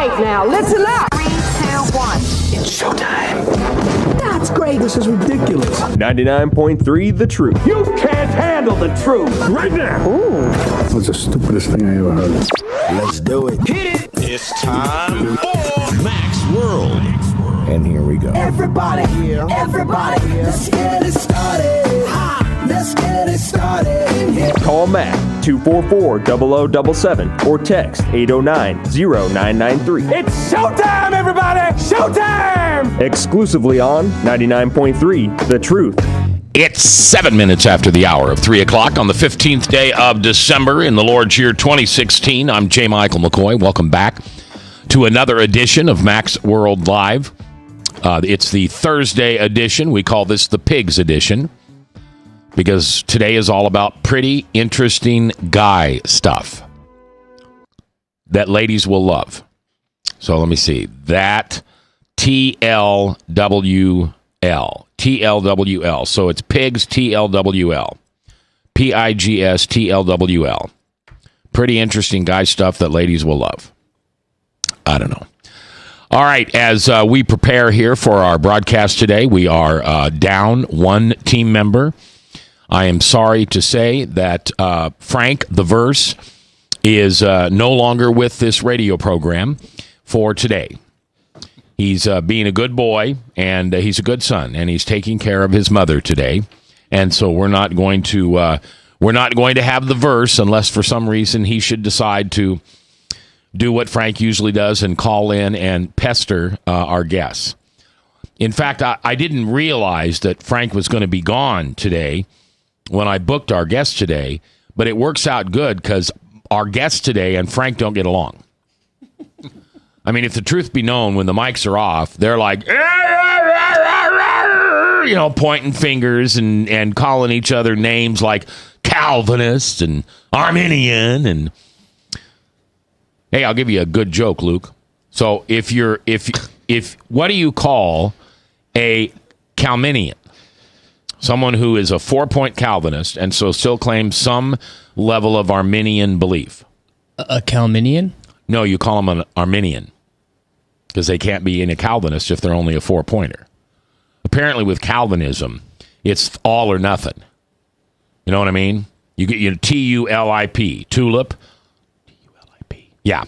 right now. Listen up. 3, 2, 1. It's showtime. That's great. This is ridiculous. 99.3 The Truth. You can't handle the truth right now. Ooh. That's the stupidest thing I ever heard. Let's do it. Hit it. It's time for Max World. And here we go. Everybody, let's get it started. Let's get it started. Call Mac 244-0077 or text 809-0993. It's showtime, everybody. Showtime. Exclusively on 99.3 The Truth. It's 7 minutes after the hour of 3 o'clock on the 15th day of December in the Lord's year 2016. I'm J. Michael McCoy. Welcome back to another edition of Max World Live. It's the Thursday edition. We call this the Pigs edition because today is all about pretty interesting guy stuff that ladies will love. So let me see. That TLWL. TLWL. So it's Pigs TLWL. PIGS TLWL. Pretty interesting guy stuff that ladies will love. I don't know. All right, as we prepare here for our broadcast today, we are down one team member. I am sorry to say that Frank the Verse is no longer with this radio program for today. He's being a good boy, and he's a good son, and he's taking care of his mother today. And so we're not going to have the Verse unless for some reason he should decide to do what Frank usually does and call in and pester our guests. In fact, I didn't realize that Frank was going to be gone today when I booked our guest today, but it works out good because our guest today and Frank don't get along. I mean, if the truth be known, when the mics are off, they're like, pointing fingers and calling each other names like Calvinist and Arminian and... Hey, I'll give you a good joke, Luke. So if what do you call a Calminian? Someone who is a 4-point Calvinist and so still claims some level of Arminian belief. A Calminian? No, you call them an Arminian because they can't be in a Calvinist if they're only a 4-pointer. Apparently with Calvinism, it's all or nothing. You know what I mean? You get TULIP, tulip. Yeah,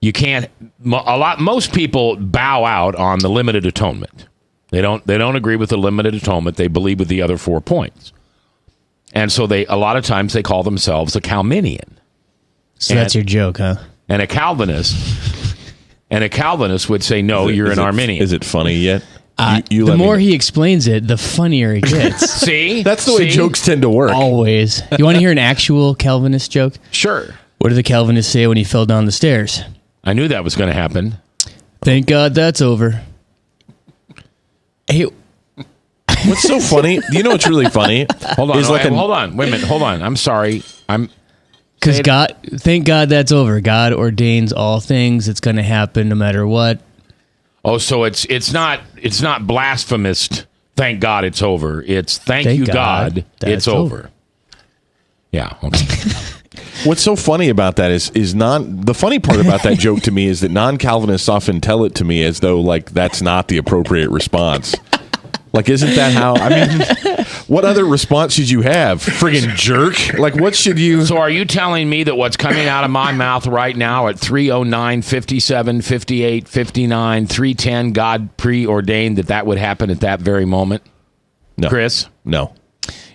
you can't. Most people bow out on the limited atonement. They don't agree with the limited atonement. They believe with the other 4 points, and so a lot of times they call themselves a Calminian. So that's your joke, huh? And a Calvinist would say, no, you're an Arminian. Is it funny yet? The more he explains it, the funnier it gets. See, that's the way jokes tend to work. Always. You want to hear an actual Calvinist joke? Sure. What did the Calvinist say when he fell down the stairs? I knew that was going to happen. Thank God that's over. Hey, what's so funny? Do you know what's really funny? Hold on. Hold on. Wait a minute. Hold on. I'm sorry. Because thank God that's over. God ordains all things. It's going to happen no matter what. Oh, so it's not blasphemous. Thank God it's over. It's thank you God it's over. Yeah. Okay. What's so funny about that is the funny part about that joke to me is that non-Calvinists often tell it to me as though like that's not the appropriate response. Like, isn't that how? I mean, what other response should you have? Friggin' jerk! Like, what should you? So, are you telling me that what's coming out of my mouth right now at 3:09, 57, 58, 59, 3:10, God preordained that would happen at that very moment? No, Chris. No.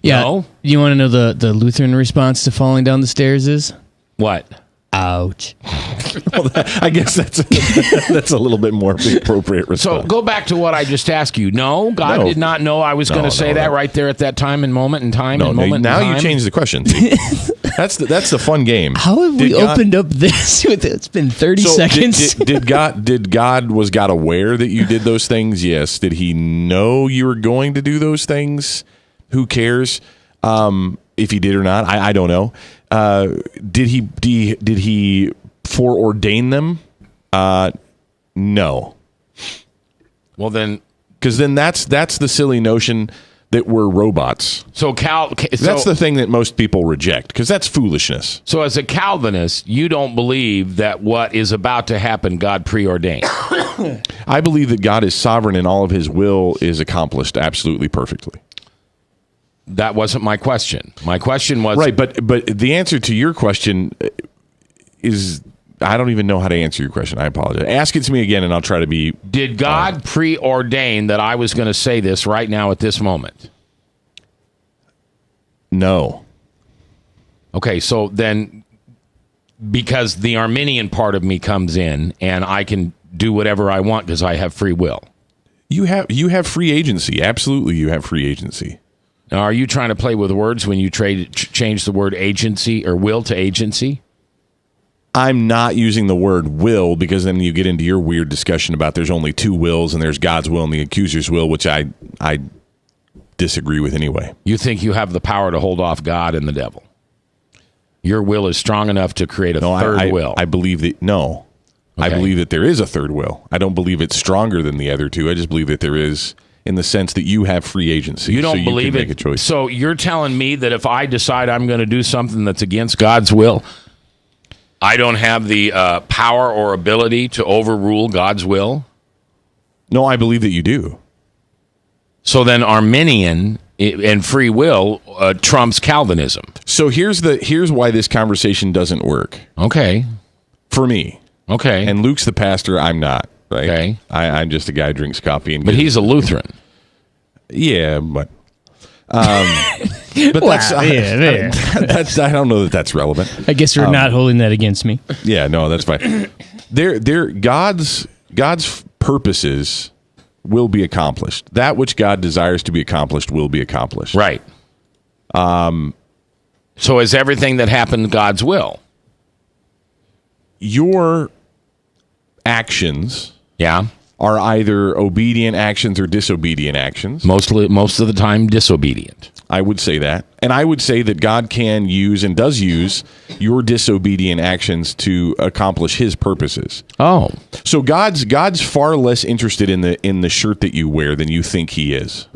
Yeah. No? You want to know the Lutheran response to falling down the stairs is? What? Ouch. Well, I guess that's a little bit more the appropriate response. So go back to what I just asked you. No, God did not know I was going to say that right there at that time and moment in time. No, now you changed the question. That's the fun game. How have we opened up this? It's been 30 seconds. Did God was God aware that you did those things? Yes. Did he know you were going to do those things? Who cares if he did or not? I don't know. Did he foreordain them? No. Well, then, because then that's the silly notion that we're robots. So That's the thing that most people reject, because that's foolishness. So as a Calvinist, you don't believe that what is about to happen, God preordained. I believe that God is sovereign and all of his will is accomplished absolutely perfectly. That wasn't my question. My question was... Right, but the answer to your question is... I don't even know how to answer your question. I apologize. Ask it to me again, and I'll try to be... Did God preordain that I was going to say this right now at this moment? No. Okay, so then... Because the Arminian part of me comes in, and I can do whatever I want because I have free will. You have free agency. Absolutely, you have free agency. Now, are you trying to play with words when you change the word agency or will to agency? I'm not using the word will, because then you get into your weird discussion about there's only two wills and there's God's will and the accuser's will, which I disagree with anyway. You think you have the power to hold off God and the devil? Your will is strong enough to create a third will. I believe that, no. Okay. I believe that there is a third will. I don't believe it's stronger than the other two. I just believe that there is, in the sense that you have free agency. You don't so believe you can it? Make a choice. So you're telling me that if I decide I'm going to do something that's against God's will, I don't have the power or ability to overrule God's will? No, I believe that you do. So then Arminian and free will trumps Calvinism. So here's why this conversation doesn't work. Okay. For me. Okay. And Luke's the pastor, I'm not. Right? Okay. I'm just a guy who drinks coffee. But he's a Lutheran. Yeah, but... but that's, I don't know that that's relevant. I guess you're not holding that against me. Yeah, no, that's fine. God's purposes will be accomplished. That which God desires to be accomplished will be accomplished. Right. So is everything that happened God's will? Your actions, are either obedient actions or disobedient actions. Most of the time, disobedient. I would say that. And I would say that God can use and does use your disobedient actions to accomplish his purposes. Oh. So God's far less interested in the shirt that you wear than you think he is.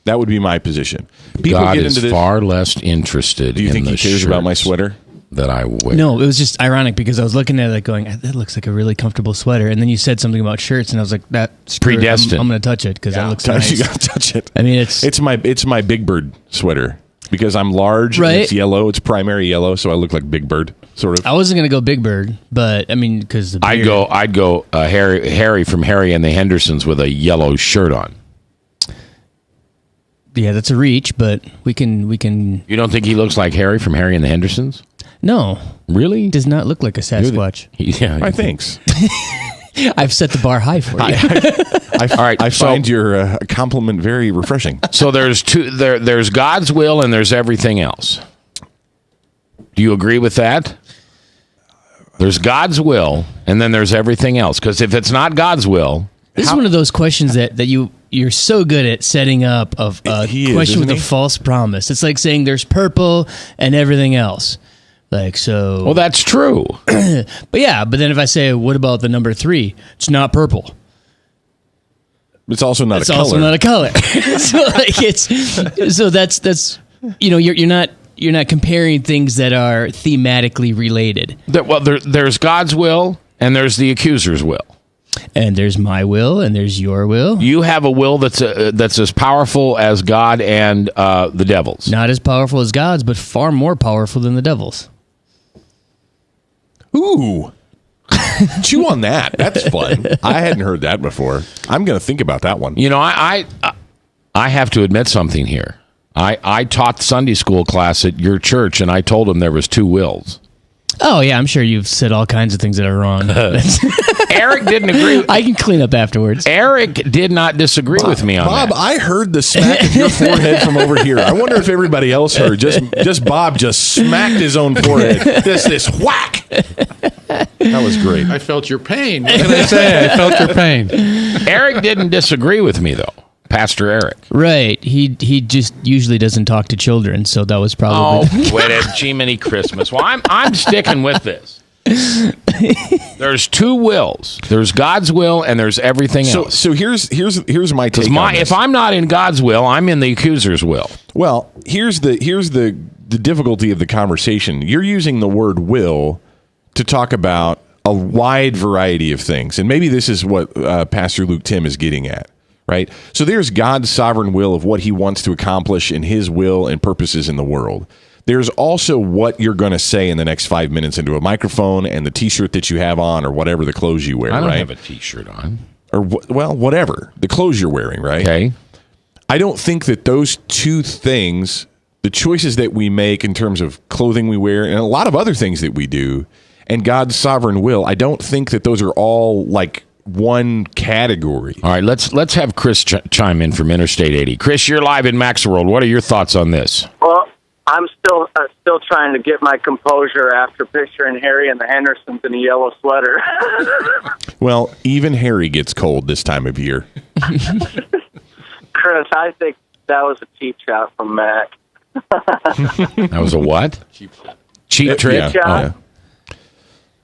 That would be my position. People God get is into this, far less interested in the Do you think he cares about my sweater? That I wear. No, it was just ironic because I was looking at it going, that looks like a really comfortable sweater. And then you said something about shirts, and I was like, that's predestined. I'm going to touch it because that looks nice. You got to touch it. I mean, it's my Big Bird sweater because I'm large. Right. And it's yellow. It's primary yellow, so I look like Big Bird, sort of. I wasn't going to go Big Bird, but I mean, because I'd go Harry from Harry and the Hendersons with a yellow shirt on. Yeah, that's a reach, but we can. You don't think he looks like Harry from Harry and the Hendersons? No, really, does not look like a Sasquatch. Yeah, I thanks. I've set the bar high for you. All right, I find your compliment very refreshing. So there's there's God's will and there's everything else. Do you agree with that? There's God's will and then there's everything else. Because if it's not God's will, this is one of those questions that you're so good at setting up of a question with a false promise. It's like saying there's purple and everything else. Like, so. Well, that's true. But then if I say, what about the number 3? It's not purple. It's also not a color. It's also not a color. So that's you're not comparing things that are thematically related. There's God's will and there's the accuser's will. And there's my will and there's your will. You have a will that's as powerful as God and the devil's. Not as powerful as God's, but far more powerful than the devil's. Ooh. Chew on that. That's fun. I hadn't heard that before. I'm going to think about that one. You know, I have to admit something here. I taught Sunday school class at your church, and I told them there was 2 wills. Oh, yeah, I'm sure you've said all kinds of things that are wrong. Eric didn't agree. I can clean up afterwards. Eric did not disagree with me on that. Bob, I heard the smack of your forehead from over here. I wonder if everybody else heard. Just Bob just smacked his own forehead. This whack. That was great. I felt your pain. What can I say? I felt your pain. Eric didn't disagree with me, though. Pastor Eric. Right. He just usually doesn't talk to children, so that was probably... Oh, quit it. Jiminy Christmas. Well, I'm sticking with this. There's two wills. There's God's will and there's everything else. So here's my take on this. If I'm not in God's will, I'm in the accuser's will. Well, here's the difficulty of the conversation. You're using the word will to talk about a wide variety of things. And maybe this is what Pastor Luke Tim is getting at, right? So there's God's sovereign will of what he wants to accomplish in his will and purposes in the world. There's also what you're going to say in the next 5 minutes into a microphone and the T-shirt that you have on or whatever the clothes you wear, right? I don't have a T-shirt on. Or, whatever. The clothes you're wearing, right? Okay. I don't think that those two things, the choices that we make in terms of clothing we wear and a lot of other things that we do, and God's sovereign will, I don't think that those are all like one category. All right, let's have Chris chime in from Interstate 80. Chris, you're live in Max World. What are your thoughts on this? Well, I'm still trying to get my composure after picturing Harry and the Hendersons in a yellow sweater. Well, even Harry gets cold this time of year. Chris, I think that was a cheap shot from Mac. That was a what? Cheap trick? Yeah.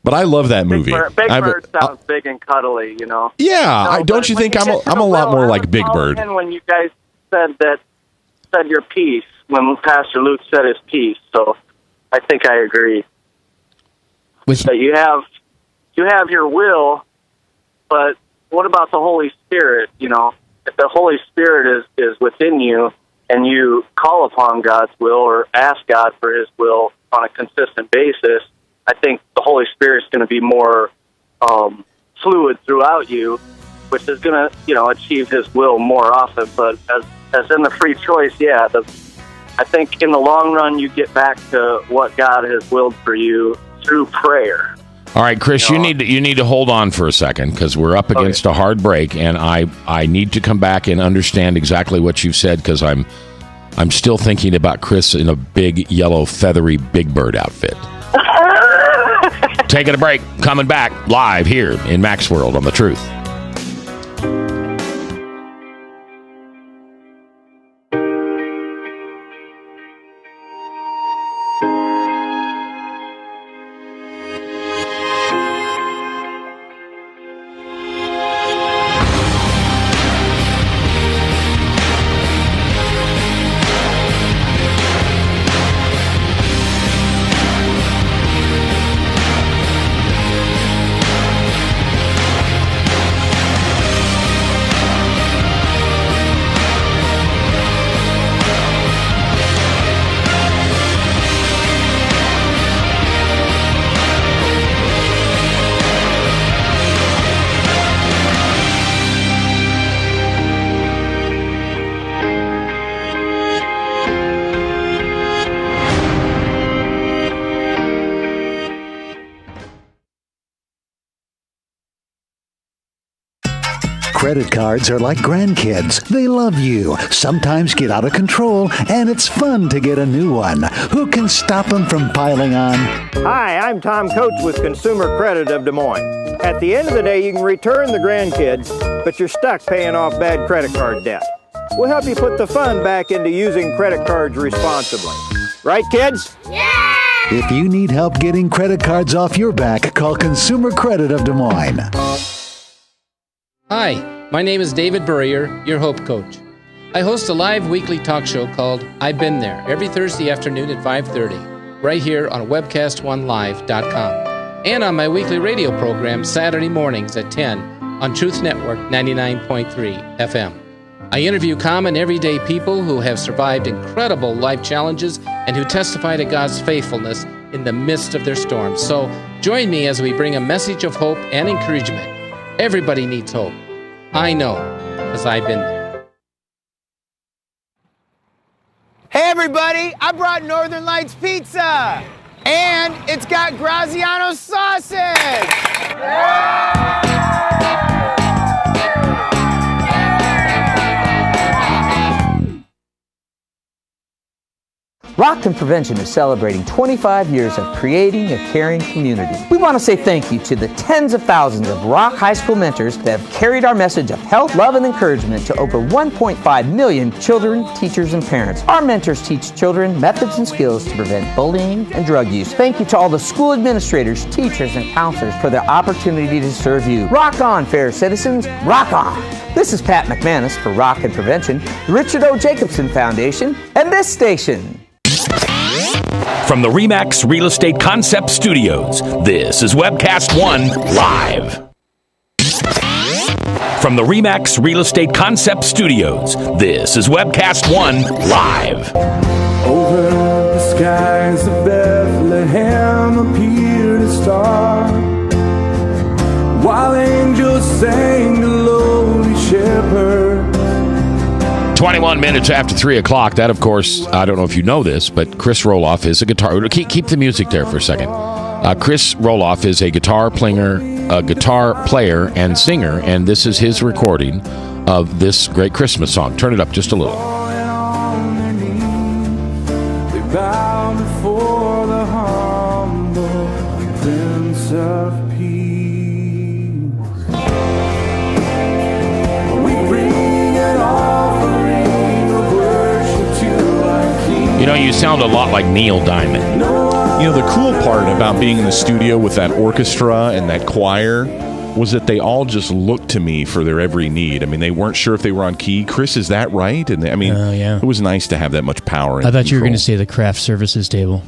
But I love that movie. Big Bird sounds big and cuddly, you know. Yeah, No, don't you think I'm a lot more like Big Bird? When you guys said your piece, when Pastor Luke said his piece, so I think I agree. That you have your will, but what about the Holy Spirit? You know, if the Holy Spirit is within you, and you call upon God's will or ask God for His will on a consistent basis, I think the Holy Spirit is going to be more fluid throughout you, which is going to, achieve His will more often. But as in the free choice, I think in the long run you get back to what God has willed for you through prayer. All right, Chris, you need to hold on for a second because we're up against a hard break, and I need to come back and understand exactly what you've said because I'm still thinking about Chris in a big yellow feathery Big Bird outfit. Taking a break, coming back live here in Max World on The Truth. Credit cards are like grandkids. They love you, sometimes get out of control, and it's fun to get a new one. Who can stop them from piling on? Hi, I'm Tom Coates with Consumer Credit of Des Moines. At the end of the day, you can return the grandkids, but you're stuck paying off bad credit card debt. We'll help you put the fun back into using credit cards responsibly. Right, kids? Yeah! If you need help getting credit cards off your back, call Consumer Credit of Des Moines. Hi, my name is David Burrier, your Hope Coach. I host a live weekly talk show called I've Been There every Thursday afternoon at 5:30, right here on webcast1live.com, and on my weekly radio program Saturday mornings at 10 on Truth Network 99.3 FM. I interview common everyday people who have survived incredible life challenges and who testify to God's faithfulness in the midst of their storms. So join me as we bring a message of hope and encouragement. Everybody needs hope. I know, because I've been there. Hey everybody, I brought Northern Lights Pizza! And it's got Graziano sausage! Rockton Prevention is celebrating 25 years of creating a caring community. We want to say thank you to the tens of thousands of Rock High School mentors that have carried our message of health, love, and encouragement to over 1.5 million children, teachers, and parents. Our mentors teach children methods and skills to prevent bullying and drug use. Thank you to all the school administrators, teachers, and counselors for their opportunity to serve you. Rock on, fair citizens. Rock on. This is Pat McManus for Rockton Prevention, the Richard O. Jacobson Foundation, and this station. From the RE/MAX Real Estate Concept Studios, this is Webcast One Live. From the RE/MAX Real Estate Concept Studios, this is Webcast One Live. Over the skies of Bethlehem appeared a star, while angels sang the lowly shepherd. 21 minutes after 3 o'clock. That, of course, I don't know if you know this, but Chris Roloff is a guitar. Keep the music there for a second. Chris Roloff is a guitar player and singer, and this is his recording of this great Christmas song. Turn it up just a little. They bow before the humble Prince of Peace. We bring an offering of worship to our King. You know, you sound a lot like Neil Diamond. You know, the cool part about being in the studio with that orchestra and that choir was that they all just looked to me for their every need. I mean, they weren't sure if they were on key. Chris, is that right? And I mean, it was nice to have that much power. I thought you were going to say the craft services table.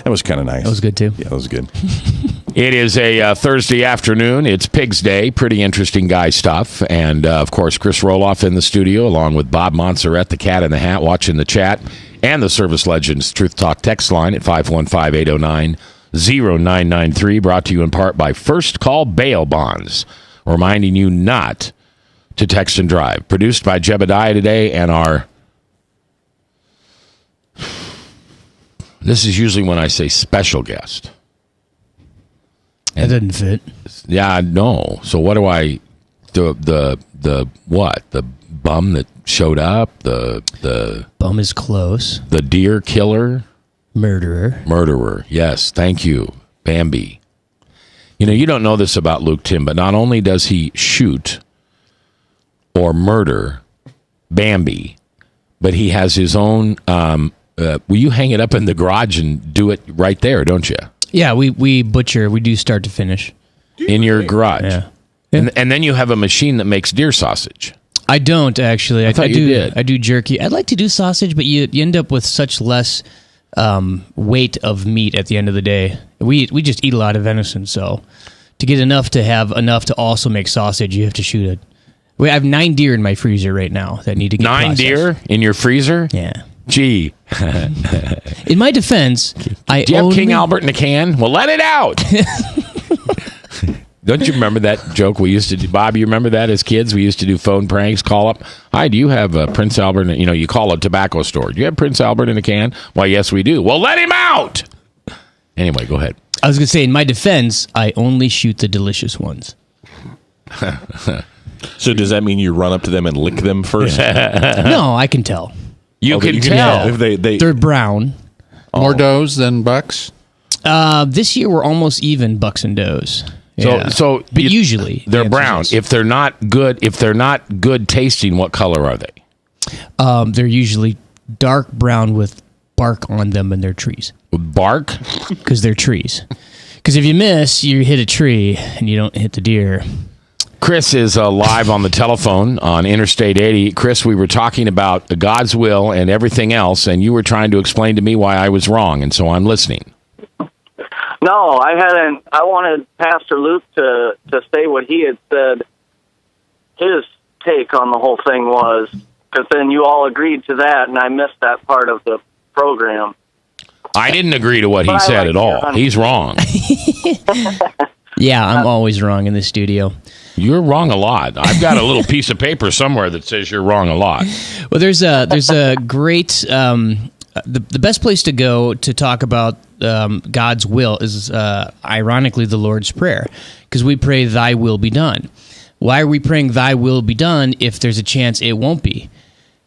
That was kind of nice. That was good, too. Yeah, that was good. It is a Thursday afternoon. It's Pigs Day. Pretty interesting guy stuff. And, of course, Chris Roloff in the studio, along with Bob Montserrat, the cat in the hat, watching the chat, and the Service Legends Truth Talk text line at 515-809-0993, brought to you in part by First Call Bail Bonds, reminding you not to text and drive. Produced by Jebediah today, and our... This is usually when I say special guest. That didn't fit. Yeah, no. So what do I... The what? The bum that showed up? The bum is close. The deer killer? Murderer. Yes, thank you. Bambi. You know, you don't know this about Luke Tim, but not only does he shoot or murder Bambi, but he has his own... will you hang it up in the garage and do it right there, don't you? Yeah, we butcher. We do start to finish. In your garage? Yeah. And then you have a machine that makes deer sausage. I don't, actually. I thought you did. I do jerky. I'd like to do sausage, but you end up with such less weight of meat at the end of the day. We just eat a lot of venison, so to get enough to also make sausage, you have to shoot it. I have 9 deer in my freezer right now that need to get 9 processed. deer in your freezer? Yeah. Gee. In my defense, do you have King Albert in a can? Well, let it out. Don't you remember that joke we used to do? Bob, you remember that as kids? We used to do phone pranks, call up. Hi, do you have Prince Albert? You know, you call a tobacco store. Do you have Prince Albert in a can? Why, yes, we do. Well, let him out. Anyway, go ahead. I was going to say, in my defense, I only shoot the delicious ones. So does that mean you run up to them and lick them first? No, I can tell. You can tell. If they're brown. More does than bucks? This year, we're almost even bucks and does. Yeah. So but usually they're brown. If they're not good tasting, what color are they? They're usually dark brown with bark on them, and they're trees. Bark? Because they're trees. Because if you miss, you hit a tree and you don't hit the deer. Chris is live on the telephone on Interstate 80. Chris, we were talking about God's will and everything else, and you were trying to explain to me why I was wrong, and so I'm listening. No, I hadn't. I wanted Pastor Luke to say what he had said. His take on the whole thing was, because then you all agreed to that, and I missed that part of the program. I didn't agree to what he said at all. He's wrong. Yeah, I'm always wrong in the studio. You're wrong a lot. I've got a little piece of paper somewhere that says you're wrong a lot. Well, there's a great the best place to go to talk about God's will is ironically the Lord's Prayer, because we pray "Thy will be done." Why are we praying "Thy will be done" if there's a chance it won't be?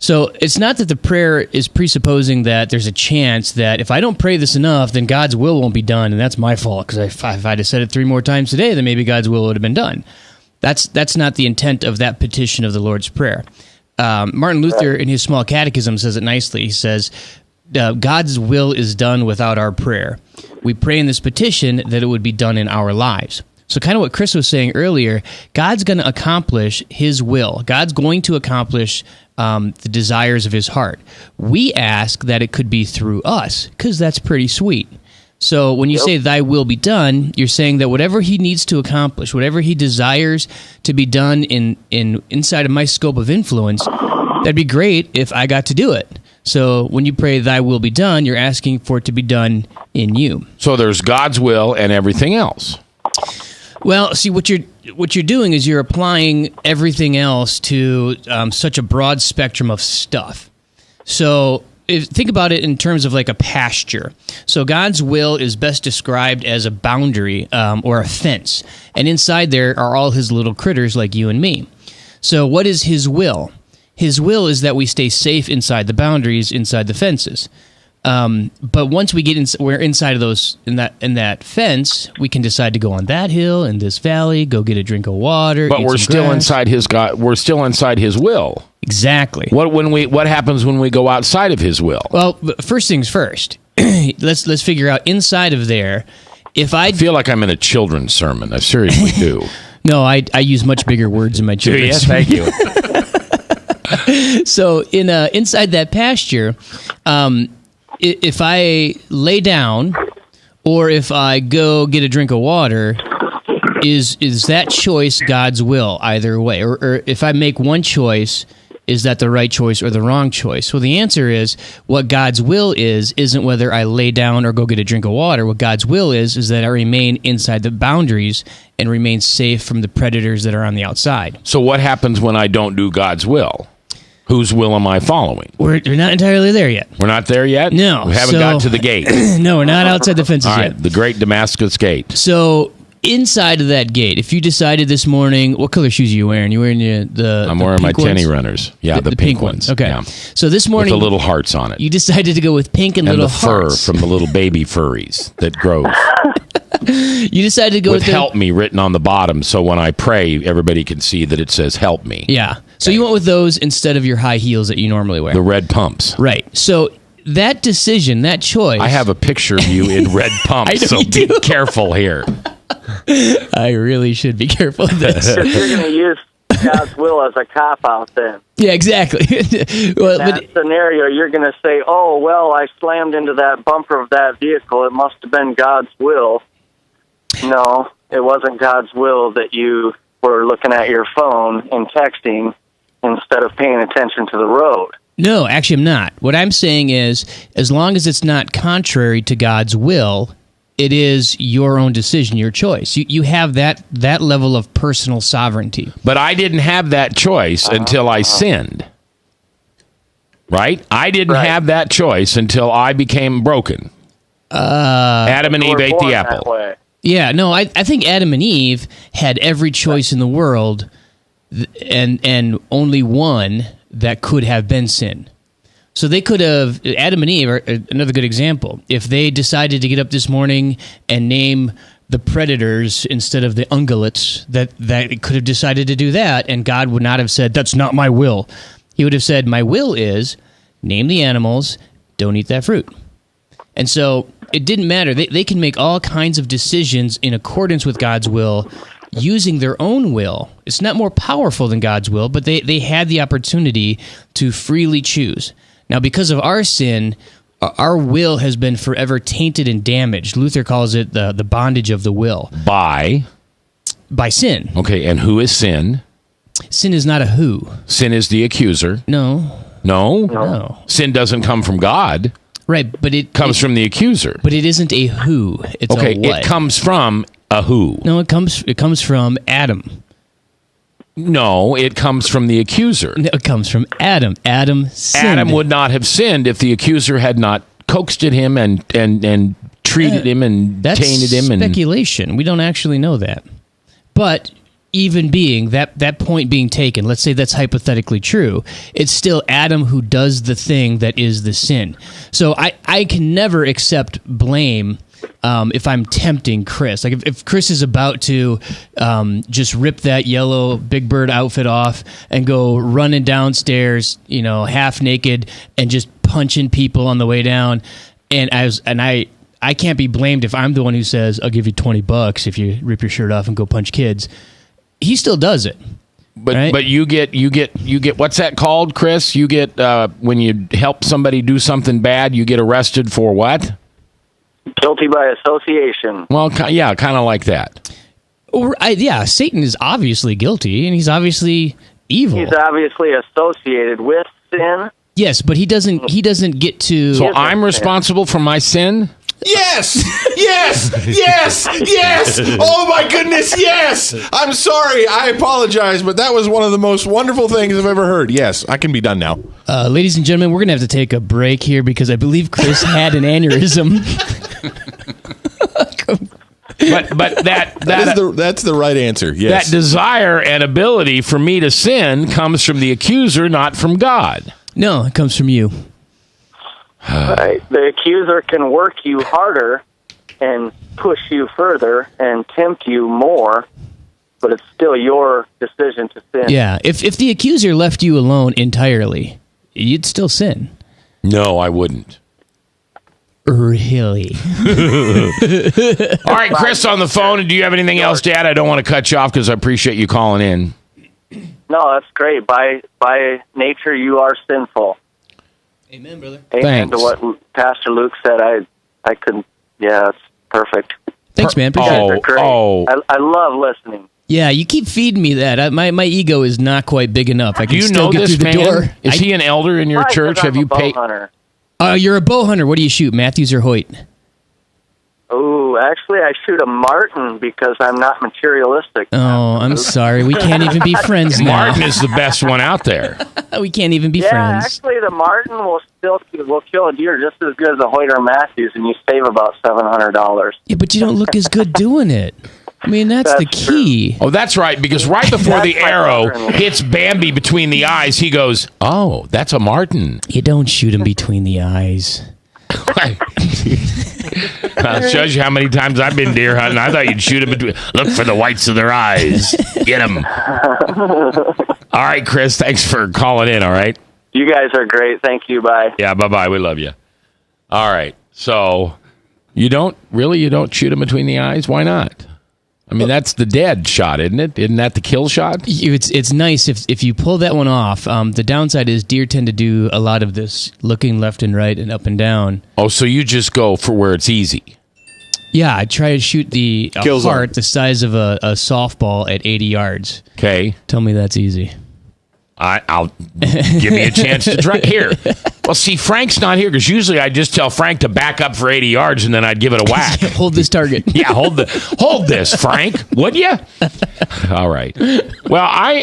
So it's not that the prayer is presupposing that there's a chance that if I don't pray this enough, then God's will won't be done, and that's my fault, because if I'd have said it 3 more times today, then maybe God's will would have been done. That's not the intent of that petition of the Lord's Prayer. Martin Luther, in his Small Catechism, says it nicely. He says, God's will is done without our prayer. We pray in this petition that it would be done in our lives. So kind of what Chris was saying earlier, God's going to accomplish his will. God's going to accomplish the desires of his heart. We ask that it could be through us, because that's pretty sweet. So when you say thy will be done, you're saying that whatever he needs to accomplish, whatever he desires to be done inside of my scope of influence, that'd be great if I got to do it. So when you pray thy will be done, you're asking for it to be done in you. So there's God's will and everything else. Well, see, what you're doing is you're applying everything else to such a broad spectrum of stuff. So think about it in terms of like a pasture. So God's will is best described as a boundary or a fence. And inside there are all his little critters like you and me. So what is his will? His will is that we stay safe inside the boundaries, inside the fences. But once we get we're inside of those in that fence, we can decide to go on that hill in this valley, go get a drink of water. But we're still inside his God. We're still inside his will. Exactly. What happens when we go outside of his will? Well, first things first. let's figure out inside of there. If I feel like I'm in a children's sermon, I seriously do. No, I use much bigger words in my children's sermon. Yes, thank you. So inside that pasture, if I lay down or if I go get a drink of water, is that choice God's will either way? Or if I make one choice, is that the right choice or the wrong choice? Well, the answer is what God's will isn't whether I lay down or go get a drink of water. What God's will is that I remain inside the boundaries and remain safe from the predators that are on the outside. So what happens when I don't do God's will? Whose will am I following? We're not entirely there yet. We're not there yet? No. We haven't got to the gate. No, we're not outside the fences All right, yet. the great Damascus gate. So inside of that gate, if you decided this morning, what color shoes are you wearing? You wearing I'm wearing my tenny runners. Yeah, the pink ones. Okay. Yeah. So this morning, with the little hearts on it. You decided to go with pink and little the hearts. fur from the little baby furries that grows. You decided to go with help me written on the bottom, so when I pray, everybody can see that it says help me. Yeah. So you went with those instead of your high heels that you normally wear. The red pumps. Right. So that decision, that choice. I have a picture of you in red pumps, so be careful here. I really should be careful of this. You're going to use God's will as a cop-out then. Yeah, exactly. Well, in that scenario, you're going to say, oh, well, I slammed into that bumper of that vehicle. It must have been God's will. No, it wasn't God's will that you were looking at your phone and texting instead of paying attention to the road. No, actually, I'm not. What I'm saying is, as long as it's not contrary to God's will, it is your own decision, your choice. You have that level of personal sovereignty. But I didn't have that choice until I sinned. Right? I didn't have that choice until I became broken. Adam and Eve ate the apple. Yeah, no, I think Adam and Eve had every choice in the world, and only one that could have been sin. So they could have, Adam and Eve are another good example. If they decided to get up this morning and name the predators instead of the ungulates, that it could have decided to do that, and God would not have said, that's not my will. He would have said, my will is, name the animals, don't eat that fruit. And so it didn't matter. They can make all kinds of decisions in accordance with God's will using their own will. It's not more powerful than God's will, but they had the opportunity to freely choose. Now, because of our sin, our will has been forever tainted and damaged. Luther calls it the bondage of the will. By sin. Okay, and who is sin? Sin is not a who. Sin is the accuser. No. No? Sin doesn't come from God. Right, but it comes from the accuser. But it isn't a who. It's okay, a what. It comes from a who. No, it comes from Adam. No, it comes from the accuser. No, it comes from Adam. Adam sinned. Adam would not have sinned if the accuser had not coaxed at him and treated him and tainted him. That's speculation. We don't actually know that. But even being, that point being taken, let's say that's hypothetically true, it's still Adam who does the thing that is the sin. So I can never accept blame if I'm tempting Chris. Like if Chris is about to just rip that yellow Big Bird outfit off and go running downstairs, half naked and just punching people on the way down, and I can't be blamed if I'm the one who says, I'll give you $20 if you rip your shirt off and go punch kids. He still does it. But you get what's that called, Chris? You get when you help somebody do something bad, you get arrested for what? Guilty by association. Well, yeah, kind of like that. Satan is obviously guilty, and he's obviously evil. He's obviously associated with sin. Yes, but he doesn't get to. So I'm responsible for my sin? Yes! Yes! Yes! Yes! Oh my goodness, yes! I'm sorry, I apologize, but that was one of the most wonderful things I've ever heard. Yes, I can be done now. Ladies and gentlemen, we're going to have to take a break here because I believe Chris had an aneurysm. But that's the right answer, yes. That desire and ability for me to sin comes from the accuser, not from God. No, it comes from you. Right. The accuser can work you harder and push you further and tempt you more, but it's still your decision to sin. Yeah, if the accuser left you alone entirely, you'd still sin. No, I wouldn't. Really? All right, Chris on the phone. Do you have anything else to add? I don't want to cut you off because I appreciate you calling in. No, that's great. By nature, you are sinful. Amen, brother. Amen to what Pastor Luke said. I couldn't. Yeah, it's perfect. Thanks, man. You guys are great. I love listening. Yeah, you keep feeding me that. My ego is not quite big enough. I can still get through the door. Is he an elder in your church? Have you paid? You're a bow hunter. What do you shoot, Matthews or Hoyt? Oh, actually, I shoot a marten because I'm not materialistic. Oh, I'm sorry. We can't even be friends now. Marten is the best one out there. We can't even be friends. Yeah, actually, the marten will kill a deer just as good as a Hoyt or Matthews, and you save about $700. Yeah, but you don't look as good doing it. I mean, that's the key. True. Oh, that's right, because right before the arrow hits Bambi between the eyes, he goes, oh, that's a marten. You don't shoot him between the eyes. It shows you how many times I've been deer hunting. I thought you'd shoot them between. Look for the whites of their eyes. Get them. All right, Chris. Thanks for calling in. All right. You guys are great. Thank you. Bye. Yeah. Bye. We love you. All right. So you don't shoot them between the eyes. Why not? I mean, that's the dead shot, isn't it? Isn't that the kill shot? It's nice if you pull that one off. The downside is deer tend to do a lot of this looking left and right and up and down. Oh, so you just go for where it's easy. Yeah, I try to shoot the heart the size of a softball at 80 yards. Okay. Tell me that's easy. I'll give me a chance to try. Here. Well, see, Frank's not here because usually I just tell Frank to back up for 80 yards and then I'd give it a whack. Hold this target. Yeah, hold this, Frank. Would you? All right. Well,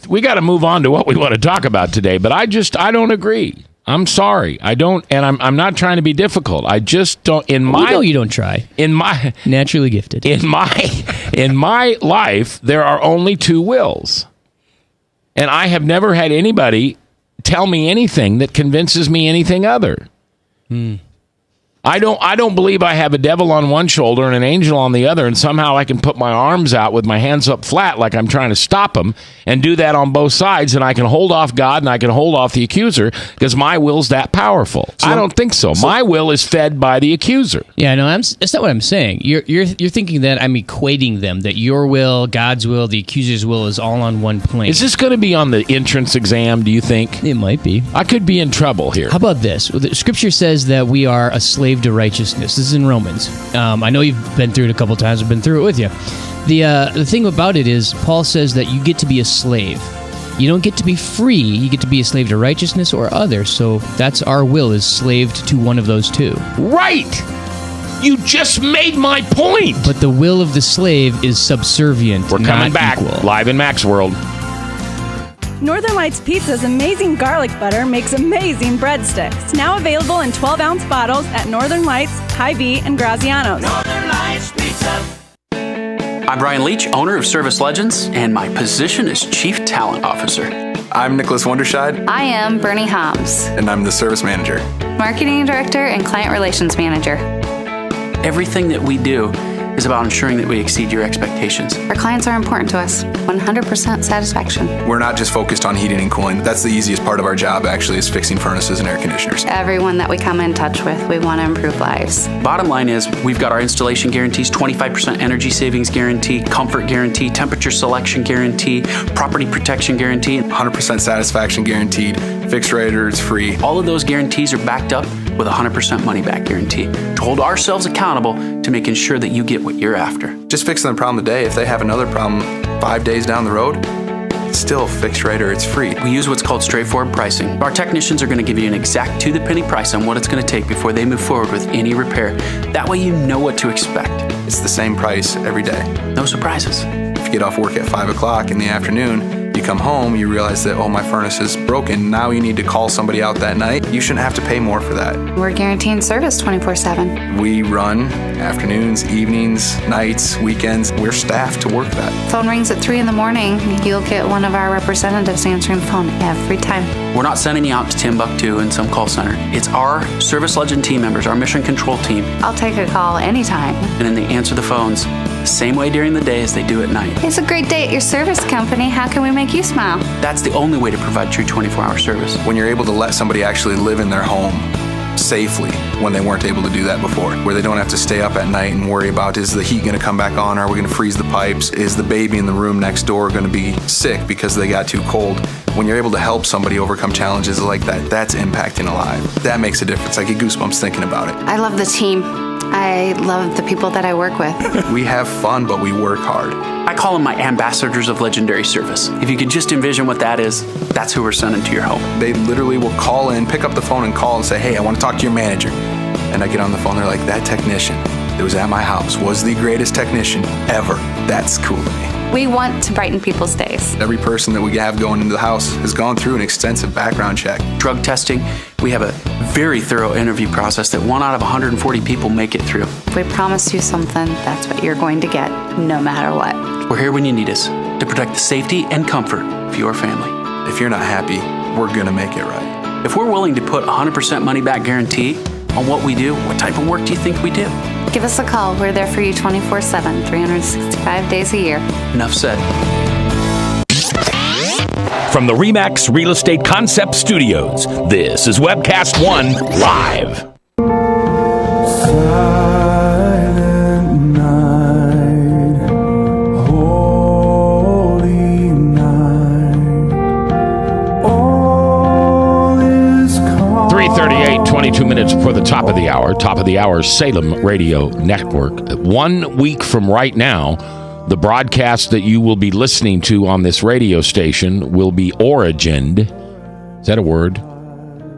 we got to move on to what we want to talk about today, but I don't agree. I'm sorry. I don't, and I'm not trying to be difficult. I just don't. We know you don't try. In my naturally gifted. In my life, there are only two wills. And I have never had anybody tell me anything that convinces me anything other. I don't believe I have a devil on one shoulder and an angel on the other, and somehow I can put my arms out with my hands up flat like I'm trying to stop them and do that on both sides, and I can hold off God and I can hold off the accuser because my will's that powerful. I don't think so. My will is fed by the accuser. Yeah, no, that's not what I'm saying. You're thinking that I'm equating them, that your will, God's will, the accuser's will is all on one plane. Is this going to be on the entrance exam, do you think? It might be. I could be in trouble here. How about this? The scripture says that we are a slave to righteousness. This is in Romans. I know you've been through it a couple times. I've been through it with you. The thing about it is Paul says that you get to be a slave. You don't get to be free. You get to be a slave to righteousness or other. So that's our will is slaved to one of those two. Right. You just made my point. But the will of the slave is subservient. We're coming back equal. Live in Mac's World. Northern Lights Pizza's amazing garlic butter makes amazing breadsticks. Now available in 12-ounce bottles at Northern Lights, Hy-Vee, and Graziano's. Northern Lights Pizza. I'm Brian Leach, owner of Service Legends, and my position is Chief Talent Officer. I'm Nicholas Wonderscheid. I am Bernie Hobbs, And I'm the Service Manager. Marketing Director and Client Relations Manager. Everything that we do is about ensuring that we exceed your expectations. Our clients are important to us. 100% satisfaction. We're not just focused on heating and cooling. That's the easiest part of our job, actually, is fixing furnaces and air conditioners. Everyone that we come in touch with, we want to improve lives. Bottom line is, we've got our installation guarantees, 25% energy savings guarantee, comfort guarantee, temperature selection guarantee, property protection guarantee. 100% satisfaction guaranteed, fixed rate or it's free. All of those guarantees are backed up with a 100% money back guarantee to hold ourselves accountable to making sure that you get what you're after. Just fixing the problem today. If they have another problem 5 days down the road, it's still fixed rate or it's free. We use what's called straightforward pricing. Our technicians are going to give you an exact to-the-penny price on what it's going to take before they move forward with any repair. That way you know what to expect. It's the same price every day. No surprises. If you get off work at 5 o'clock in the afternoon, you come home, you realize that, oh, my furnace is broken. Now you need to call somebody out that night. You shouldn't have to pay more for that. We're guaranteeing service 24/7. We run afternoons, evenings, nights, weekends. We're staffed to work that. Phone rings at 3 in the morning. You'll get one of our representatives answering the phone every time. We're not sending you out to Timbuktu in some call center. It's our Service Legend team members, our mission control team. I'll take a call anytime. And then they answer the phones the same way during the day as they do at night. It's a great day at your service company. How can we make you smile? That's the only way to provide true 24-hour service. When you're able to let somebody actually live in their home safely when they weren't able to do that before, where they don't have to stay up at night and worry about, is the heat going to come back on? Are we going to freeze the pipes? Is the baby in the room next door going to be sick because they got too cold? When you're able to help somebody overcome challenges like that, that's impacting a life. That makes a difference. I get goosebumps thinking about it. I love the team. I love the people that I work with. We have fun, but we work hard. I call them my ambassadors of legendary service. If you could just envision what that is, that's who we're sending to your home. They literally will call in, pick up the phone and call and say, hey, I want to talk to your manager. And I get on the phone, they're like, that technician that was at my house was the greatest technician ever. That's cool to me. We want to brighten people's days. Every person that we have going into the house has gone through an extensive background check. Drug testing, we have a very thorough interview process that 1 out of 140 people make it through. If we promise you something, that's what you're going to get, no matter what. We're here when you need us to protect the safety and comfort of your family. If you're not happy, we're going to make it right. If we're willing to put 100% money back guarantee on what we do, what type of work do you think we do? Give us a call. We're there for you 24/7, 365 days a year. Enough said. From the RE/MAX Real Estate Concept Studios, this is Webcast One Live. Silent night, holy night, all is calm. 3:38, 22 minutes before the top of the hour. Top of the hour, Salem Radio Network. 1 week from right now, the broadcast that you will be listening to on this radio station will be origined. Is that a word?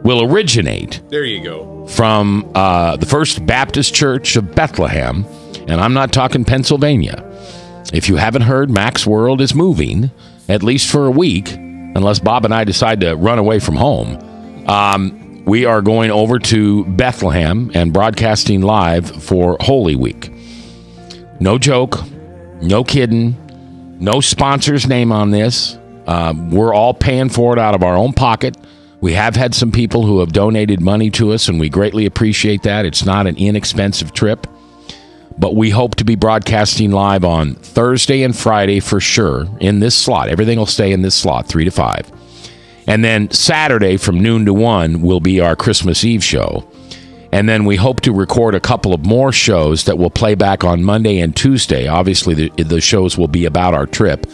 Will originate. There you go. From the First Baptist Church of Bethlehem. And I'm not talking Pennsylvania. If you haven't heard, Max World is moving, at least for a week, unless Bob and I decide to run away from home. We are going over to Bethlehem and broadcasting live for Holy Week. No joke. No kidding. No sponsor's name on this. We're all paying for it out of our own pocket. We have had some people who have donated money to us, and we greatly appreciate that. It's not an inexpensive trip. But we hope to be broadcasting live on Thursday and Friday for sure in this slot. Everything will stay in this slot, 3 to 5. And then Saturday from noon to 1 will be our Christmas Eve show. And then we hope to record a couple of more shows that will play back on Monday and Tuesday. Obviously, the shows will be about our trip.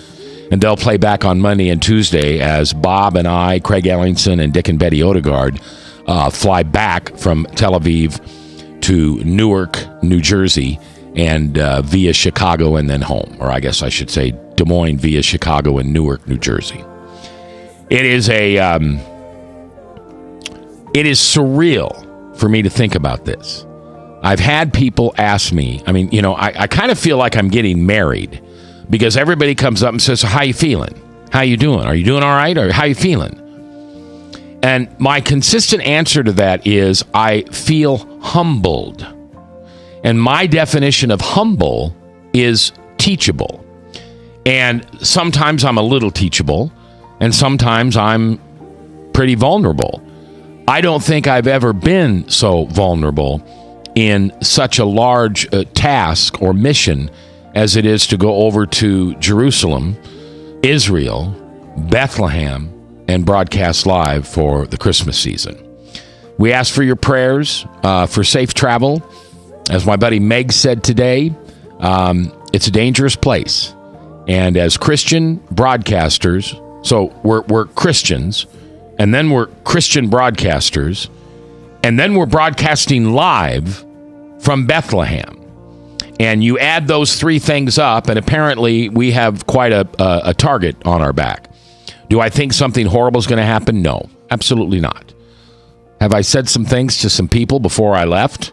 And they'll play back on Monday and Tuesday as Bob and I, Craig Ellingson, and Dick and Betty Odegaard fly back from Tel Aviv to Newark, New Jersey, and via Chicago and then home. Or I guess I should say Des Moines via Chicago and Newark, New Jersey. It is surreal for me to think about this. I've had people ask me, I kind of feel like I'm getting married because everybody comes up and says, how you feeling? How you doing? Are you doing all right? Or how you feeling? And my consistent answer to that is I feel humbled. And my definition of humble is teachable. And sometimes I'm a little teachable, and sometimes I'm pretty vulnerable. I don't think I've ever been so vulnerable in such a large task or mission as it is to go over to Jerusalem, Israel, Bethlehem, and broadcast live for the Christmas season. We ask for your prayers for safe travel. As my buddy Meg said today, it's a dangerous place. And as Christian broadcasters, so we're Christians, and then we're Christian broadcasters, and then we're broadcasting live from Bethlehem. And you add those three things up, and apparently we have quite a target on our back. Do I think something horrible is going to happen? No, absolutely not. Have I said some things to some people before I left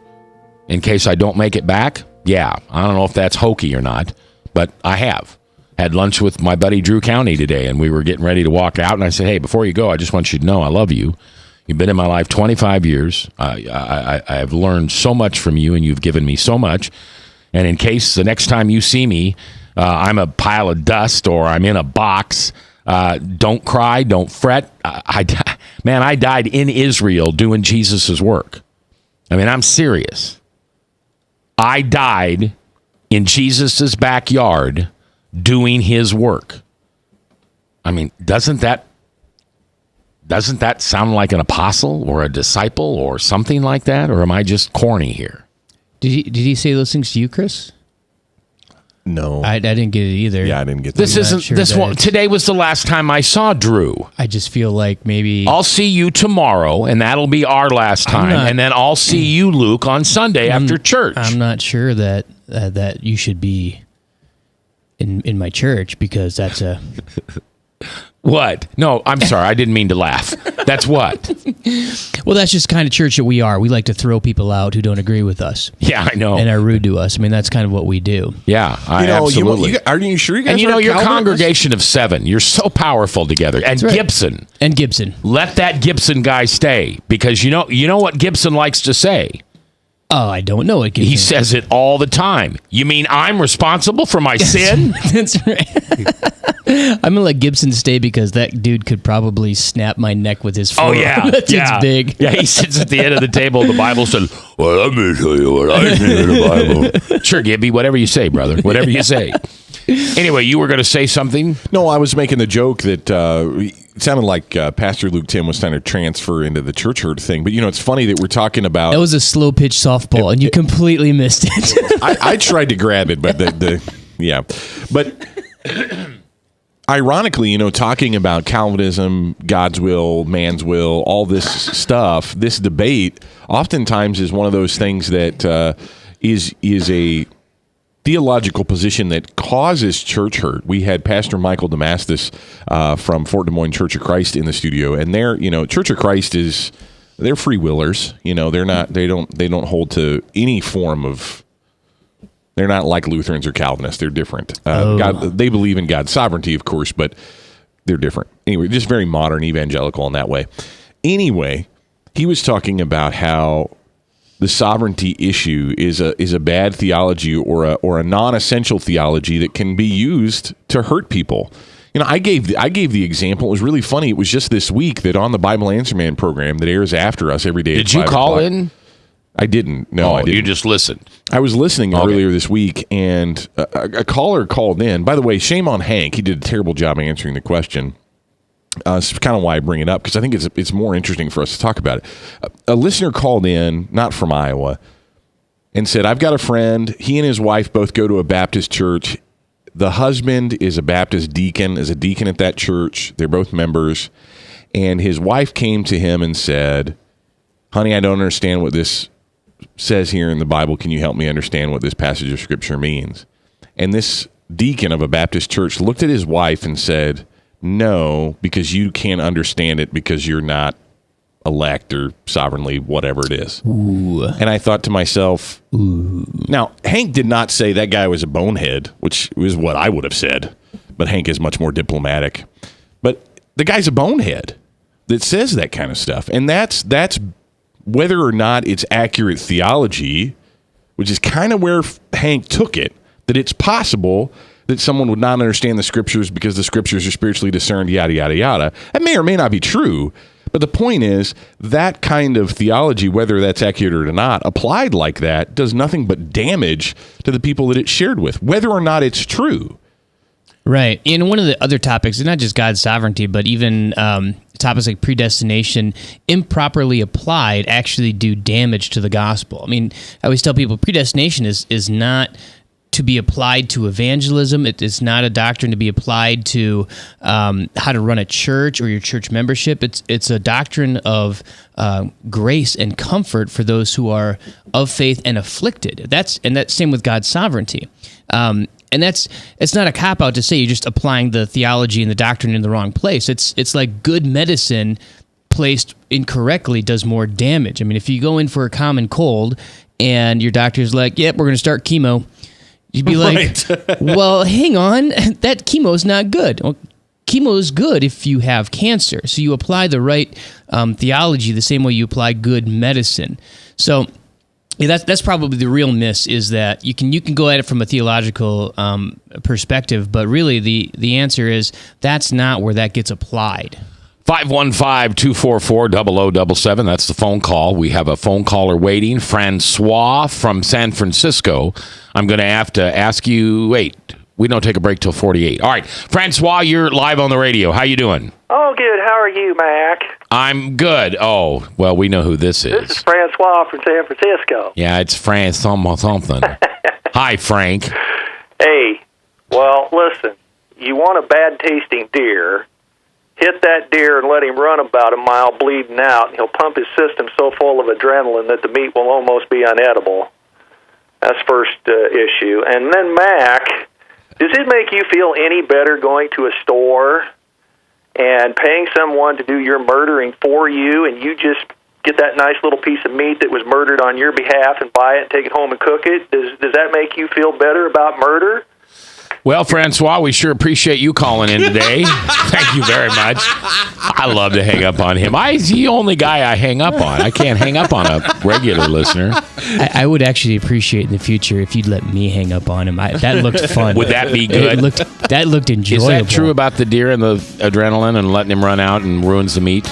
in case I don't make it back? Yeah, I don't know if that's hokey or not, but I have. Had lunch with my buddy Drew County today, and we were getting ready to walk out, and I said, hey, before you go, I just want you to know I love you. You've been in my life 25 years. I have learned so much from you, and you've given me so much. And in case the next time you see me, I'm a pile of dust or I'm in a box, don't cry, don't fret. I died in Israel doing Jesus' work. I mean, I'm serious. I died in Jesus' backyard doing his work. I mean, doesn't that sound like an apostle or a disciple or something like that? Or am I just corny here? Did he say those things to you, Chris? No. I didn't get it either. Yeah, I didn't get that. This isn't sure this one. Today was the last time I saw Drew. I just feel like maybe I'll see you tomorrow, and that'll be our last time. And then I'll see you, Luke, on Sunday after church. I'm not sure that that you should be in my church because that's a What? No, I'm sorry. I didn't mean to laugh. That's what? Well, that's just the kind of church that we are. We like to throw people out who don't agree with us. Yeah, I know. And are rude to us. I mean, that's kind of what we do. Yeah, absolutely. Are you sure you guys and you are know, your Calvinists? congregation of 7, you're so powerful together. And right. Gibson. And Gibson. Let that Gibson guy stay because you know what Gibson likes to say? Oh, I don't know what Gibson. He says it all the time. You mean I'm responsible for my sin? That's right. I'm going to let Gibson stay because that dude could probably snap my neck with his forearm. Oh, yeah. That dude's big. Yeah, he sits at the end of the table. The Bible says, well, I'm going to tell you what I think in the Bible. Sure, Gibby, whatever you say, brother. Whatever you say. Anyway, you were going to say something? No, I was making the joke that it sounded like Pastor Luke Tim was trying to transfer into the church herd thing. But, it's funny that we're talking about... That was a slow-pitch softball, and you completely missed it. I tried to grab it, but yeah. But... Ironically, talking about Calvinism, God's will, man's will, all this stuff, this debate oftentimes is one of those things that is a theological position that causes church hurt. We had Pastor Michael Damastis from Fort Des Moines Church of Christ in the studio, and Church of Christ they're free willers. They don't hold to any form of. They're not like Lutherans or Calvinists. They're different. They believe in God's sovereignty, of course, but they're different. Anyway, just very modern evangelical in that way. Anyway, he was talking about how the sovereignty issue is a bad theology or a non-essential theology that can be used to hurt people. I gave the example. It was really funny. It was just this week that on the Bible Answer Man program that airs after us every day. Did you call in? I didn't. No, I didn't. You just listened. I was listening earlier this week, and a caller called in. By the way, shame on Hank. He did a terrible job answering the question. It's kind of why I bring it up, because I think it's more interesting for us to talk about it. A listener called in, not from Iowa, and said, I've got a friend. He and his wife both go to a Baptist church. The husband is a Baptist deacon, is a deacon at that church. They're both members. And his wife came to him and said, honey, I don't understand what this says here in the Bible. Can you help me understand what this passage of Scripture means? And this deacon of a Baptist church looked at his wife and said, no, because you can't understand it because you're not elect or sovereignly whatever it is. Ooh. And I thought to myself, now, Hank did not say that guy was a bonehead, which is what I would have said, but Hank is much more diplomatic. But the guy's a bonehead that says that kind of stuff. And that's whether or not it's accurate theology, which is kind of where Hank took it. that it's possible that someone would not understand the scriptures because the scriptures are spiritually discerned, yada, yada, yada. That may or may not be true. But the point is, that kind of theology, whether that's accurate or not, applied like that, does nothing but damage to the people that it's shared with, whether or not it's true. Right. And one of the other topics is not just God's sovereignty, but even topics like predestination, improperly applied, actually do damage to the gospel. I mean, I always tell people predestination is not to be applied to evangelism. It's not a doctrine to be applied to how to run a church or your church membership. It's a doctrine of grace and comfort for those who are of faith and afflicted. That's same with God's sovereignty. And it's not a cop-out to say you're just applying the theology and the doctrine in the wrong place. It's like good medicine placed incorrectly does more damage. I mean, if you go in for a common cold and your doctor's like, yep, we're going to start chemo, you'd be like, well, hang on, that chemo is not good. Well, chemo is good if you have cancer. So you apply the right theology the same way you apply good medicine. So yeah, that's probably the real miss, is that you can go at it from a theological perspective, but really the answer is that's not where that gets applied. 515-244-0077. That's the phone call. We have a phone caller waiting, Francois from San Francisco. I'm going to have to ask you, wait, we don't take a break till 48. All right, Francois, you're live on the radio. How you doing? Oh, good. How are you, Mac? I'm good. Oh, well, we know who this is. This is Francois from San Francisco. Yeah, it's Frank something. Hi, Frank. Hey, well, listen, you want a bad-tasting deer, hit that deer and let him run about a mile bleeding out, and he'll pump his system so full of adrenaline that the meat will almost be unedible. That's first issue. And then, Mac, does it make you feel any better going to a store and paying someone to do your murdering for you, and you just get that nice little piece of meat that was murdered on your behalf and buy it and take it home and cook it? Does that make you feel better about murder? Well, Francois, we sure appreciate you calling in today. Thank you very much. I love to hang up on him. He's the only guy I hang up on. I can't hang up on a regular listener. I would actually appreciate in the future if you'd let me hang up on him. That looked fun. Would that be good? That looked enjoyable. Is that true about the deer and the adrenaline and letting him run out and ruins the meat?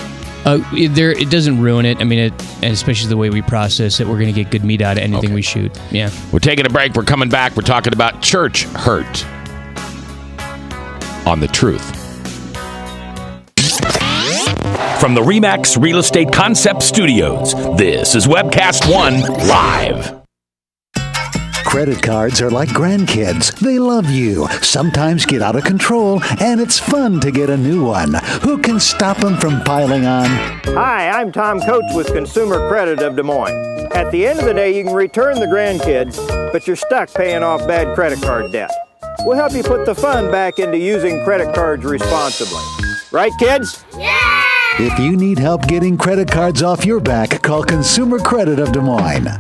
It doesn't ruin it. I mean, and especially the way we process it, we're going to get good meat out of anything we shoot. Yeah. We're taking a break. We're coming back. We're talking about church hurt on The Truth. From the RE/MAX Real Estate Concept Studios, this is Webcast One Live. Credit cards are like grandkids. They love you, sometimes get out of control, and it's fun to get a new one. Who can stop them from piling on? Hi, I'm Tom Coates with Consumer Credit of Des Moines. At the end of the day, you can return the grandkids, but you're stuck paying off bad credit card debt. We'll help you put the fun back into using credit cards responsibly. Right, kids? Yeah! If you need help getting credit cards off your back, call Consumer Credit of Des Moines.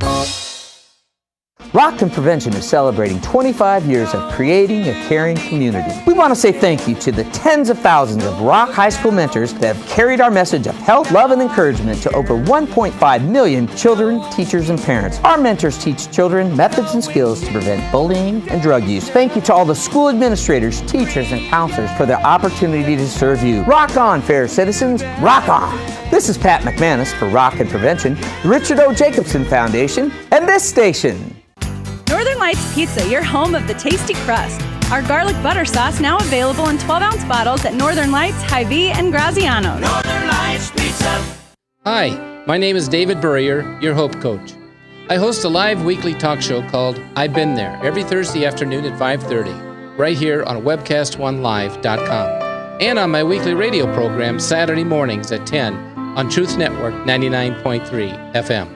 Rockton Prevention is celebrating 25 years of creating a caring community. We want to say thank you to the tens of thousands of Rock High School mentors that have carried our message of health, love, and encouragement to over 1.5 million children, teachers, and parents. Our mentors teach children methods and skills to prevent bullying and drug use. Thank you to all the school administrators, teachers, and counselors for their opportunity to serve you. Rock on, fair citizens. Rock on. This is Pat McManus for Rockton Prevention, the Richard O. Jacobson Foundation, and this station. Northern Lights Pizza, your home of the tasty crust. Our garlic butter sauce now available in 12-ounce bottles at Northern Lights, Hy-Vee, and Graziano's. Northern Lights Pizza. Hi, my name is David Burrier, your Hope Coach. I host a live weekly talk show called I've Been There every Thursday afternoon at 5:30, right here on webcast1live.com, and on my weekly radio program Saturday mornings at 10 on Truth Network 99.3 FM.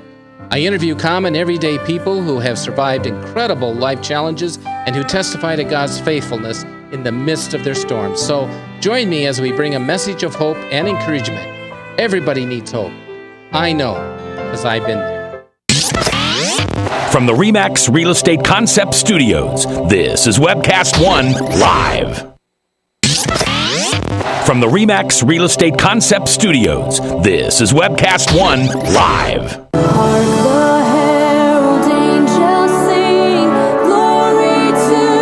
I interview common, everyday people who have survived incredible life challenges and who testify to God's faithfulness in the midst of their storms. So join me as we bring a message of hope and encouragement. Everybody needs hope. I know, because I've been there. From the RE/MAX Real Estate Concept Studios, this is Webcast One Live. From the RE/MAX Real Estate Concept Studios, this is Webcast One Live. Hark the herald angels sing, glory to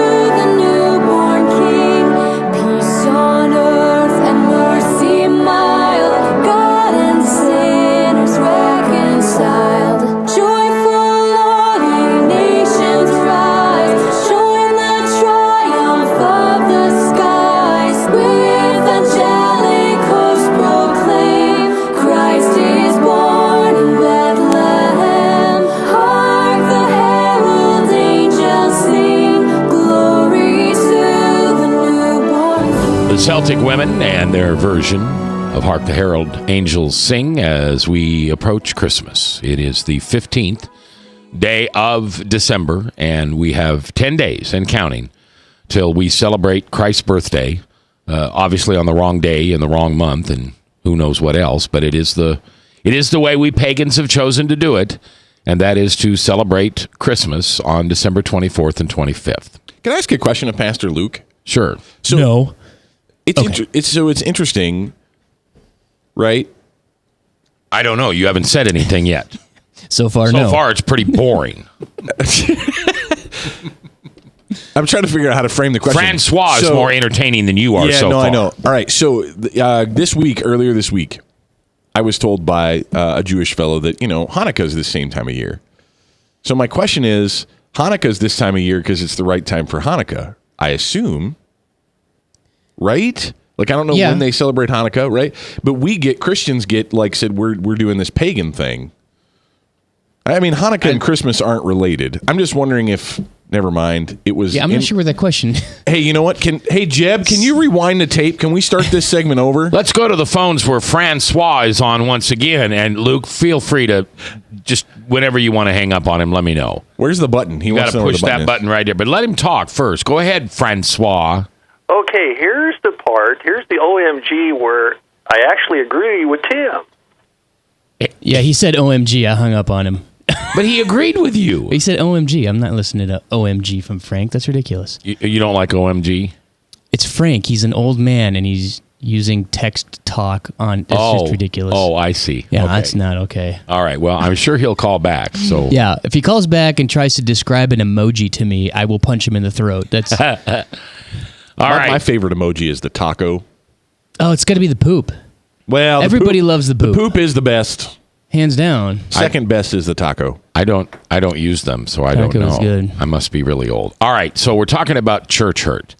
The Celtic Women and their version of Hark the Herald Angels Sing as we approach Christmas. It is the 15th day of December, and we have 10 days and counting till we celebrate Christ's birthday, obviously on the wrong day in the wrong month and who knows what else, but it is the way we pagans have chosen to do it, and that is to celebrate Christmas on December 24th and 25th. Can I ask a question of Pastor Luke? Sure. So No. It's interesting, right? I don't know. You haven't said anything yet. So far, So far, it's pretty boring. I'm trying to figure out how to frame the question. Francois is more entertaining than you are so far. I know. All right. So earlier this week, I was told by a Jewish fellow that, Hanukkah is the same time of year. So my question is, Hanukkah is this time of year because it's the right time for Hanukkah, I assume. Right? Like, I don't know when they celebrate Hanukkah, right? But Christians get, like said, we're doing this pagan thing. I mean, Hanukkah and Christmas aren't related. I'm just wondering if, never mind, it was... Yeah, I'm not sure where that question... Hey, you know what? Hey, Jeb, can you rewind the tape? Can we start this segment over? Let's go to the phones where Francois is on once again. And Luke, feel free to just, whenever you want to hang up on him, let me know. Where's the button? You got to push that button right there. But let him talk first. Go ahead, Francois. Okay, here's the part. Here's the OMG where I actually agree with Tim. Yeah, he said OMG. I hung up on him. But he agreed with you. He said OMG. I'm not listening to OMG from Frank. That's ridiculous. You don't like OMG? It's Frank. He's an old man, and he's using text talk on... It's just ridiculous. Oh, I see. Yeah, okay. That's not okay. All right. Well, I'm sure he'll call back. So yeah, if he calls back and tries to describe an emoji to me, I will punch him in the throat. That's... All right. My favorite emoji is the taco. Oh, it's got to be the poop. Well, everybody loves the poop. The poop is the best. Hands down. Second best is the taco. I don't use them, so I don't Taco know. is good. I must be really old. All right, so we're talking about church hurt.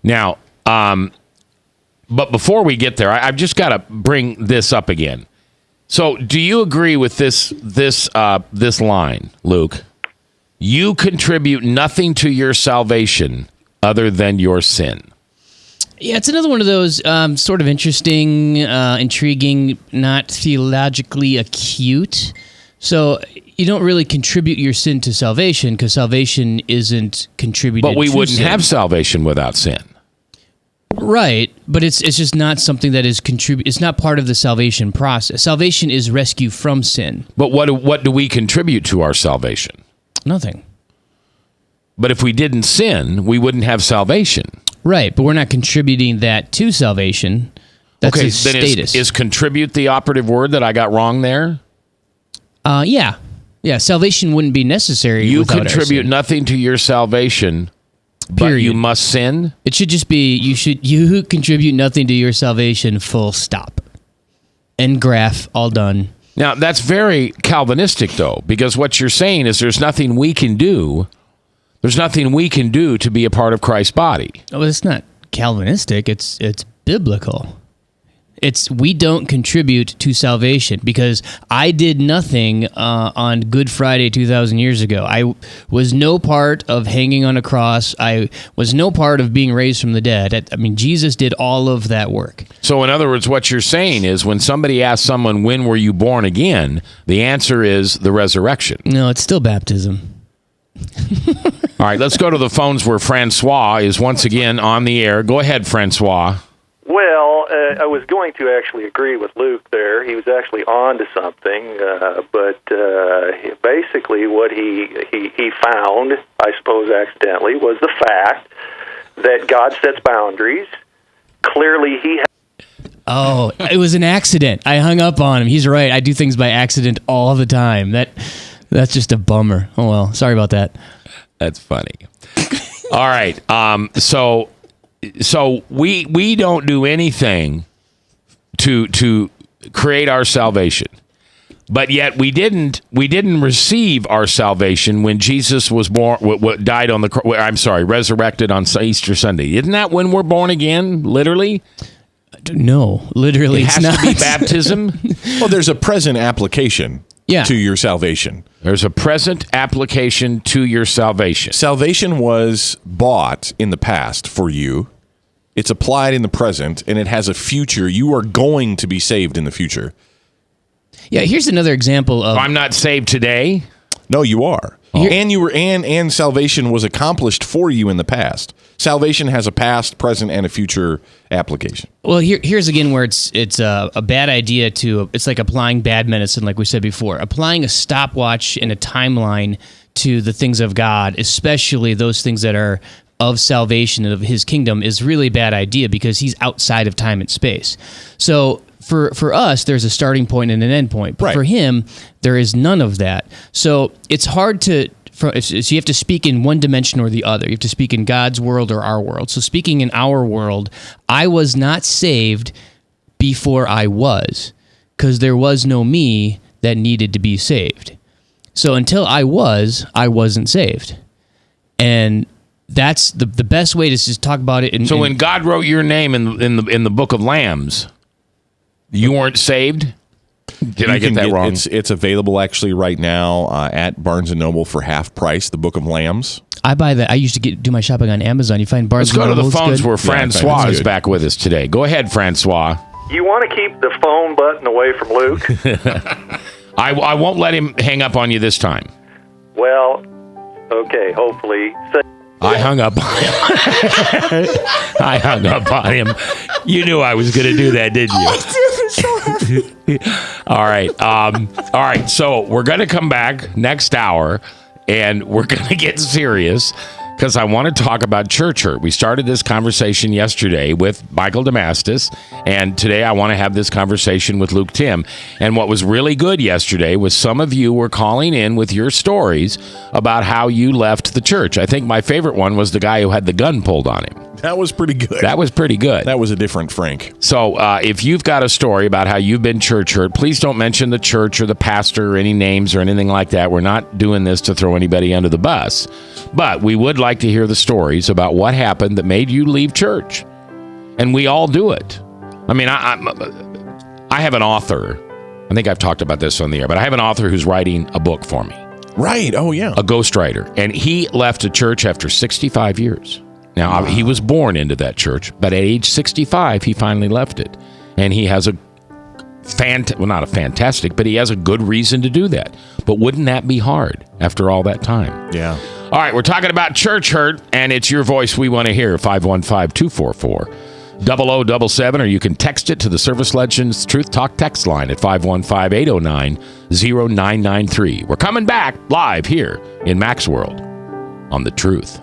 Now, but before we get there, I've just got to bring this up again. So, do you agree with this line, Luke? You contribute nothing to your salvation other than your sin. Yeah, it's another one of those sort of interesting, intriguing, not theologically acute. So you don't really contribute your sin to salvation because salvation isn't contributed to But we wouldn't sin. have salvation without sin. Right, but it's just not something that is it's not part of the salvation process. Salvation is rescue from sin. But what do we contribute to our salvation? Nothing. But if we didn't sin, we wouldn't have salvation. Right, but we're not contributing that to salvation. That's okay, his then status. Is contribute the operative word that I got wrong there? Yeah. Salvation wouldn't be necessary. You without our contribute sin. nothing to your salvation, but you must sin? It should just be you contribute nothing to your salvation, full stop. End graph, all done. Now, that's very Calvinistic, though, because what you're saying is there's nothing we can do. There's nothing we can do to be a part of Christ's body. Oh, it's not Calvinistic. It's biblical. We don't contribute to salvation because I did nothing on Good Friday 2,000 years ago. I was no part of hanging on a cross. I was no part of being raised from the dead. I mean, Jesus did all of that work. So, in other words, what you're saying is when somebody asks someone, when were you born again, the answer is the resurrection. No, it's still baptism. All right, let's go to the phones where Francois is once again on the air. Go ahead, Francois. Well, I was going to actually agree with Luke there. He was actually on to something, but basically what he found, I suppose accidentally, was the fact that God sets boundaries. Clearly he Oh, it was an accident. I hung up on him. He's right. I do things by accident all the time. That's just a bummer. Oh, well, sorry about that. That's funny. All right. So we don't do anything to create our salvation, but yet we didn't receive our salvation when Jesus was born, died on the resurrected on Easter Sunday. Isn't that when we're born again? Literally. No, literally, it has to be baptism. Well, there's a present application. Yeah. To your salvation. There's a present application to your salvation. Salvation was bought in the past for you it's applied in the present, and it has a future. You are going to be saved in the future. Yeah, here's another example of... I'm not saved today? No, you are. And you were and salvation was accomplished for you in the past. Salvation has a past, present, and a future application. Well, here's again where it's a bad idea to... It's like applying bad medicine, like we said before. Applying a stopwatch and a timeline to the things of God, especially those things that are of salvation and of his kingdom, is really a bad idea because he's outside of time and space. So... For us, there's a starting point and an end point. But for him, there is none of that. So it's hard to... So you have to speak in one dimension or the other. You have to speak in God's world or our world. So speaking in our world, I was not saved before I was, because there was no me that needed to be saved. So until I wasn't saved. And that's the best way to just talk about it. So when God wrote your name in the book of Lambs... You weren't saved? Did I get that wrong? It's available actually right now at Barnes & Noble for half price, the Book of Lambs. I buy that. I used to do my shopping on Amazon. You find Barnes & Noble. Let's go to the phones where Francois is back with us today. Go ahead, Francois. You want to keep the phone button away from Luke? I won't let him hang up on you this time. Well, okay, hopefully. I hung up on him. You knew I was going to do that, didn't you? All right. So we're going to come back next hour, and we're going to get serious because I want to talk about church hurt. We started this conversation yesterday with Michael Damastis, and today I want to have this conversation with Luke Tim. And what was really good yesterday was some of you were calling in with your stories about how you left the church. I think my favorite one was the guy who had the gun pulled on him. That was pretty good. That was pretty good. That was a different Frank. So if you've got a story about how you've been church hurt, please don't mention the church or the pastor or any names or anything like that. We're not doing this to throw anybody under the bus. But we would like to hear the stories about what happened that made you leave church. And we all do it. I mean, I have an author. I think I've talked about this on the air, but I have an author who's writing a book for me. Right. Oh, yeah. A ghostwriter. And he left a church after 65 years. Now, he was born into that church, but at age 65, he finally left it. And he has not a fantastic, but he has a good reason to do that. But wouldn't that be hard after all that time? Yeah. All right, we're talking about church hurt, and it's your voice we want to hear, 515-244-0077, or you can text it to the Service Legends Truth Talk text line at 515-809-0993. We're coming back live here in Mac's World on The Truth.